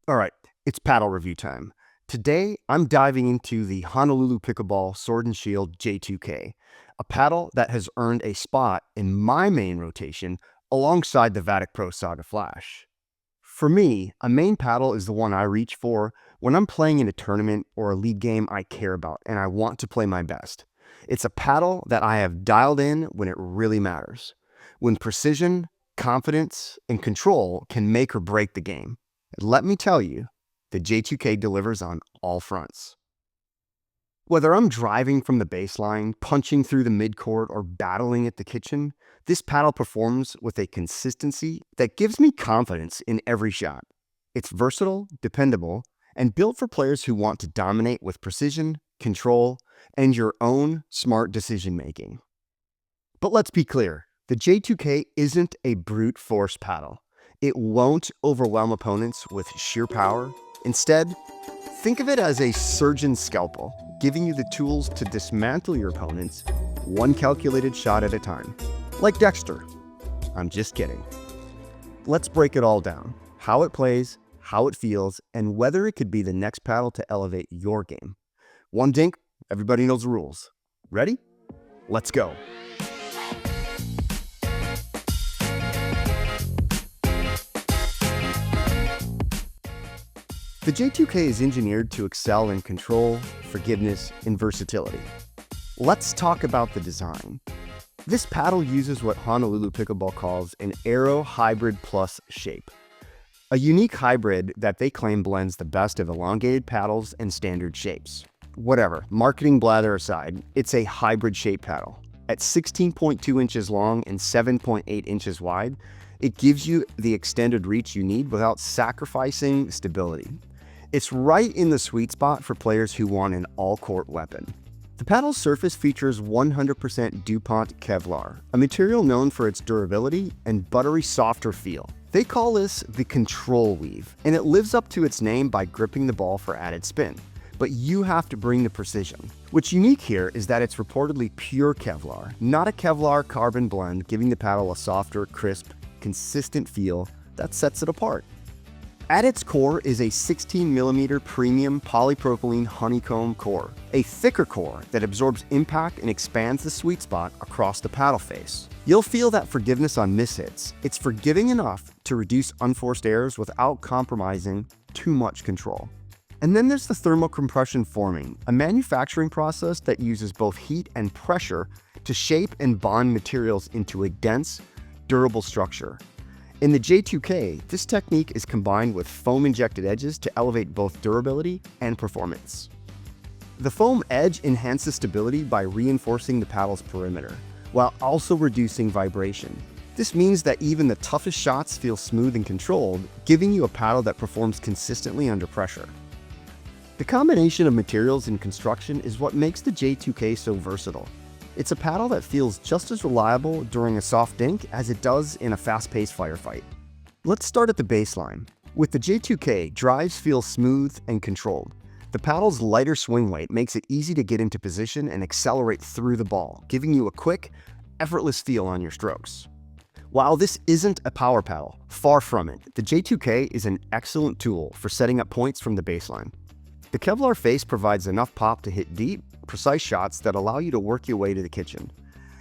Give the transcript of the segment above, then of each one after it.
All right, it's paddle review time. Today, I'm diving into the Honolulu Pickleball Sword and Shield J2K, a paddle that has earned a spot in my main rotation alongside the Vatic Pro Saga Flash. For me, a main paddle is the one I reach for when I'm playing in a tournament or a league game I care about and I want to play my best. It's a paddle that I have dialed in when it really matters, when precision, confidence, and control can make or break the game. Let me tell you, the J2K delivers on all fronts. Whether I'm driving from the baseline, punching through the midcourt, or battling at the kitchen, this paddle performs with a consistency that gives me confidence in every shot. It's versatile, dependable, and built for players who want to dominate with precision, control, and your own smart decision making. But let's be clear, the J2K isn't a brute force paddle. It won't overwhelm opponents with sheer power. Instead, think of it as a surgeon's scalpel, giving you the tools to dismantle your opponents one calculated shot at a time. Like Dexter. I'm just kidding. Let's break it all down. How it plays, how it feels, and whether it could be the next paddle to elevate your game. One dink, everybody knows the rules. Ready? Let's go. The J2K is engineered to excel in control, forgiveness, and versatility. Let's talk about the design. This paddle uses what Honolulu Pickleball calls an Aero Hybrid Plus shape, a unique hybrid that they claim blends the best of elongated paddles and standard shapes. Whatever, marketing blather aside, it's a hybrid shape paddle. At 16.2 inches long and 7.8 inches wide, it gives you the extended reach you need without sacrificing stability. It's right in the sweet spot for players who want an all-court weapon. The paddle's surface features 100% DuPont Kevlar, a material known for its durability and buttery softer feel. They call this the control weave, and it lives up to its name by gripping the ball for added spin. But you have to bring the precision. What's unique here is that it's reportedly pure Kevlar, not a Kevlar carbon blend, giving the paddle a softer, crisp, consistent feel that sets it apart. At its core is a 16mm premium polypropylene honeycomb core, a thicker core that absorbs impact and expands the sweet spot across the paddle face. You'll feel that forgiveness on mishits. It's forgiving enough to reduce unforced errors without compromising too much control. And then there's the thermal compression forming, a manufacturing process that uses both heat and pressure to shape and bond materials into a dense, durable structure. In the J2K, this technique is combined with foam-injected edges to elevate both durability and performance. The foam edge enhances stability by reinforcing the paddle's perimeter, while also reducing vibration. This means that even the toughest shots feel smooth and controlled, giving you a paddle that performs consistently under pressure. The combination of materials and construction is what makes the J2K so versatile. It's a paddle that feels just as reliable during a soft dink as it does in a fast-paced firefight. Let's start at the baseline. With the J2K, drives feel smooth and controlled. The paddle's lighter swing weight makes it easy to get into position and accelerate through the ball, giving you a quick, effortless feel on your strokes. While this isn't a power paddle, far from it, the J2K is an excellent tool for setting up points from the baseline. The Kevlar face provides enough pop to hit deep, precise shots that allow you to work your way to the kitchen.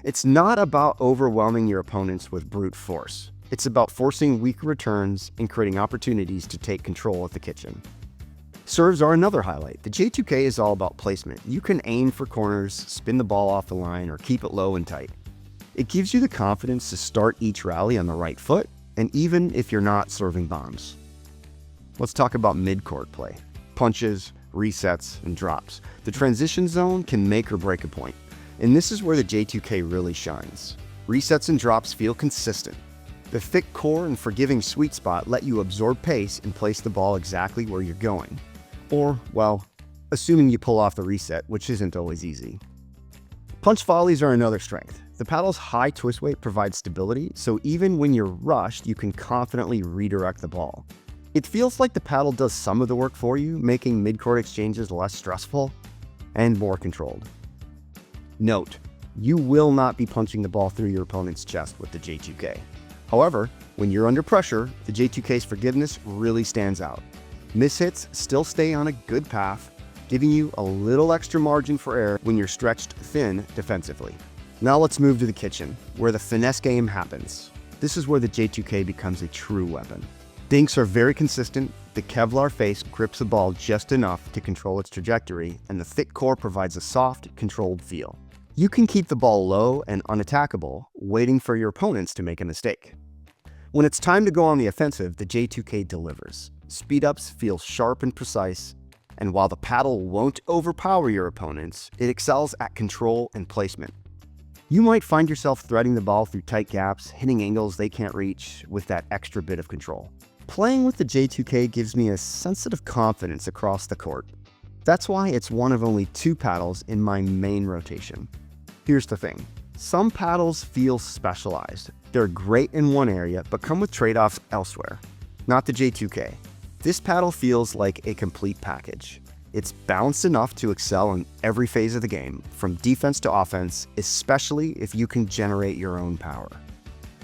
It's not about overwhelming your opponents with brute force. It's about forcing weaker returns and creating opportunities to take control at the kitchen. Serves are another highlight. The J2K is all about placement. You can aim for corners, spin the ball off the line, or keep it low and tight. It gives you the confidence to start each rally on the right foot, and even if you're not serving bombs. Let's talk about midcourt play. Punches, resets, and drops. The transition zone can make or break a point, and this is where the J2K really shines. Resets and drops feel consistent. The thick core and forgiving sweet spot let you absorb pace and place the ball exactly where you're going. Or, well, assuming you pull off the reset, which isn't always easy. Punch volleys are another strength. The paddle's high twist weight provides stability, so even when you're rushed, you can confidently redirect the ball. It feels like the paddle does some of the work for you, making midcourt exchanges less stressful and more controlled. Note, you will not be punching the ball through your opponent's chest with the J2K. However, when you're under pressure, the J2K's forgiveness really stands out. Mishits still stay on a good path, giving you a little extra margin for error when you're stretched thin defensively. Now let's move to the kitchen, where the finesse game happens. This is where the J2K becomes a true weapon. Dinks are very consistent, the Kevlar face grips the ball just enough to control its trajectory, and the thick core provides a soft, controlled feel. You can keep the ball low and unattackable, waiting for your opponents to make a mistake. When it's time to go on the offensive, the J2K delivers. Speed-ups feel sharp and precise, and while the paddle won't overpower your opponents, it excels at control and placement. You might find yourself threading the ball through tight gaps, hitting angles they can't reach with that extra bit of control. Playing with the J2K gives me a sensitive confidence across the court. That's why it's one of only 2 paddles in my main rotation. Here's the thing. Some paddles feel specialized. They're great in one area, but come with trade-offs elsewhere. Not the J2K. This paddle feels like a complete package. It's balanced enough to excel in every phase of the game, from defense to offense, especially if you can generate your own power.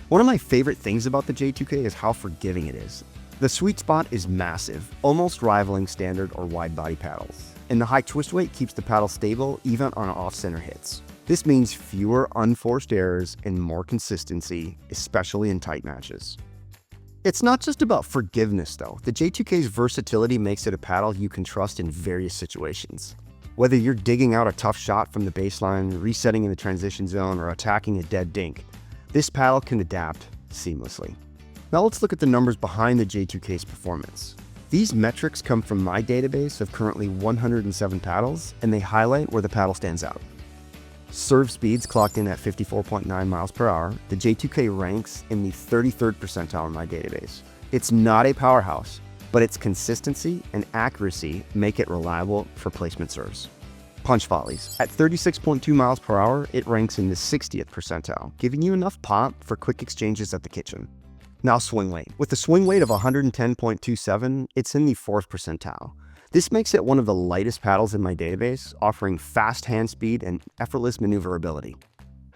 One of my favorite things about the J2K is how forgiving it is. The sweet spot is massive, almost rivaling standard or wide body paddles, and the high twist weight keeps the paddle stable even on off-center hits. This means fewer unforced errors and more consistency, especially in tight matches. It's not just about forgiveness though. The J2K's versatility makes it a paddle you can trust in various situations. Whether you're digging out a tough shot from the baseline, resetting in the transition zone, or attacking a dead dink, this paddle can adapt seamlessly. Now let's look at the numbers behind the J2K's performance. These metrics come from my database of currently 107 paddles, and they highlight where the paddle stands out. Serve speeds clocked in at 54.9 miles per hour. The J2K ranks in the 33rd percentile in my database. It's not a powerhouse, but its consistency and accuracy make it reliable for placement serves. Punch volleys. At 36.2 miles per hour, it ranks in the 60th percentile, giving you enough pop for quick exchanges at the kitchen. Now swing weight. With a swing weight of 110.27, it's in the 4th percentile. This makes it one of the lightest paddles in my database, offering fast hand speed and effortless maneuverability.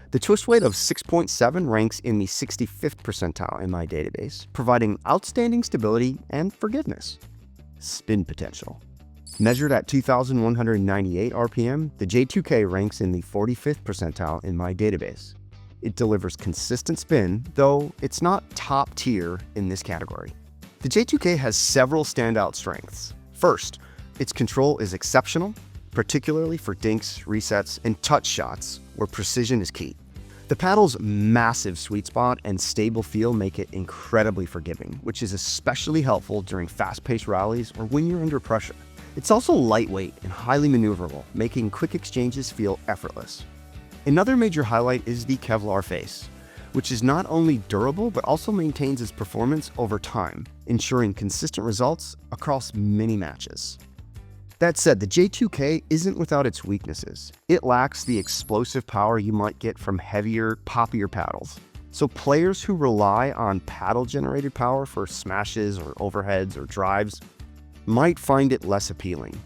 The twist weight of 6.7 ranks in the 65th percentile in my database, providing outstanding stability and forgiveness. Spin potential. Measured at 2,198 RPM, the J2K ranks in the 45th percentile in my database. It delivers consistent spin, though it's not top tier in this category. The J2K has several standout strengths. First, its control is exceptional, particularly for dinks, resets, and touch shots, where precision is key. The paddle's massive sweet spot and stable feel make it incredibly forgiving, which is especially helpful during fast-paced rallies or when you're under pressure. It's also lightweight and highly maneuverable, making quick exchanges feel effortless. Another major highlight is the Kevlar face, which is not only durable but also maintains its performance over time, ensuring consistent results across many matches. That said, the J2K isn't without its weaknesses. It lacks the explosive power you might get from heavier, poppier paddles. So players who rely on paddle-generated power for smashes or overheads or drives might find it less appealing.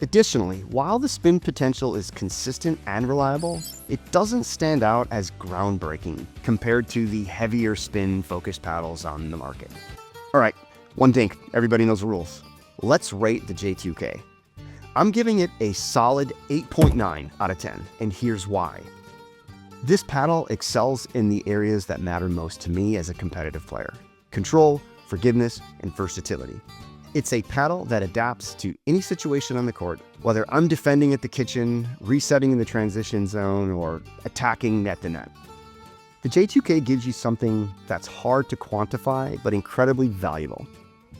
Additionally, while the spin potential is consistent and reliable, it doesn't stand out as groundbreaking compared to the heavier spin-focused paddles on the market. All right, one dink, everybody knows the rules. Let's rate the J2K. I'm giving it a solid 8.9 out of 10, and here's why. This paddle excels in the areas that matter most to me as a competitive player: control, forgiveness, and versatility. It's a paddle that adapts to any situation on the court, whether I'm defending at the kitchen, resetting in the transition zone, or attacking net to net. The J2K gives you something that's hard to quantify, but incredibly valuable.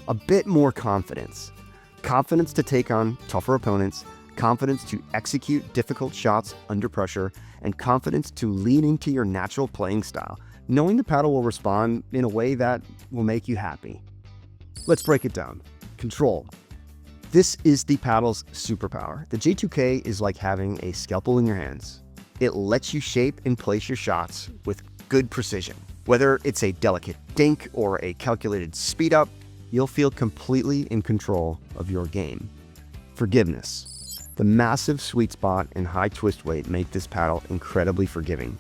A bit more confidence. Confidence to take on tougher opponents, confidence to execute difficult shots under pressure, and confidence to lean into your natural playing style, knowing the paddle will respond in a way that will make you happy. Let's break it down. Control. This is the paddle's superpower. The J2K is like having a scalpel in your hands. It lets you shape and place your shots with good precision. Whether it's a delicate dink or a calculated speed up, you'll feel completely in control of your game. Forgiveness. The massive sweet spot and high twist weight make this paddle incredibly forgiving.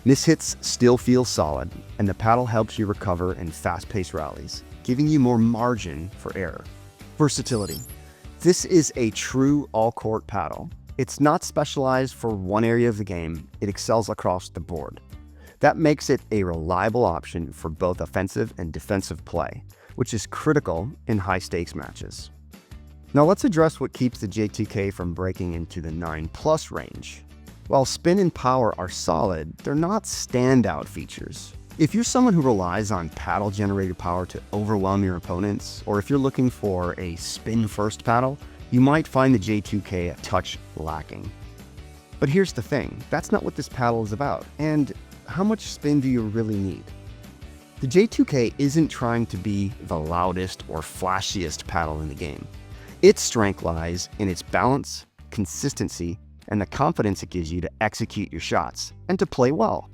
Mishits still feel solid, and the paddle helps you recover in fast-paced rallies, giving you more margin for error. Versatility. This is a true all-court paddle. It's not specialized for one area of the game, it excels across the board. That makes it a reliable option for both offensive and defensive play, which is critical in high-stakes matches. Now let's address what keeps the J2K from breaking into the 9+ range. While spin and power are solid, they're not standout features. If you're someone who relies on paddle-generated power to overwhelm your opponents, or if you're looking for a spin-first paddle, you might find the J2K a touch lacking. But here's the thing, that's not what this paddle is about, and how much spin do you really need? The J2K isn't trying to be the loudest or flashiest paddle in the game. Its strength lies in its balance, consistency, and the confidence it gives you to execute your shots and to play well.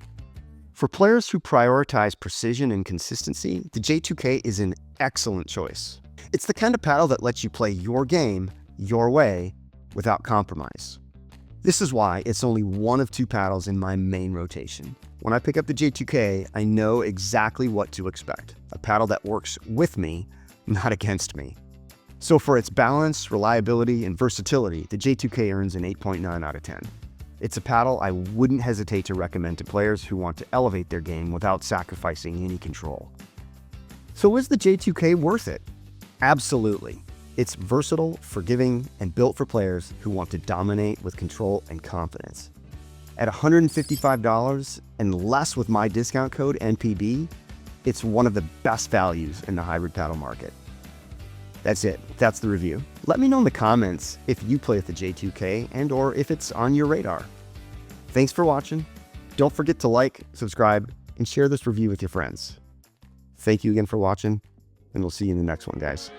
For players who prioritize precision and consistency, the J2K is an excellent choice. It's the kind of paddle that lets you play your game, your way, without compromise. This is why it's only one of 2 paddles in my main rotation. When I pick up the J2K, I know exactly what to expect. A paddle that works with me, not against me. So for its balance, reliability, and versatility, the J2K earns an 8.9 out of 10. It's a paddle I wouldn't hesitate to recommend to players who want to elevate their game without sacrificing any control. So is the J2K worth it? Absolutely. It's versatile, forgiving, and built for players who want to dominate with control and confidence. At $155 and less with my discount code NPB, it's one of the best values in the hybrid paddle market. That's it. That's the review. Let me know in the comments if you play with the J2K and or if it's on your radar. Thanks for watching. Don't forget to like, subscribe, and share this review with your friends. Thank you again for watching, and we'll see you in the next one, guys.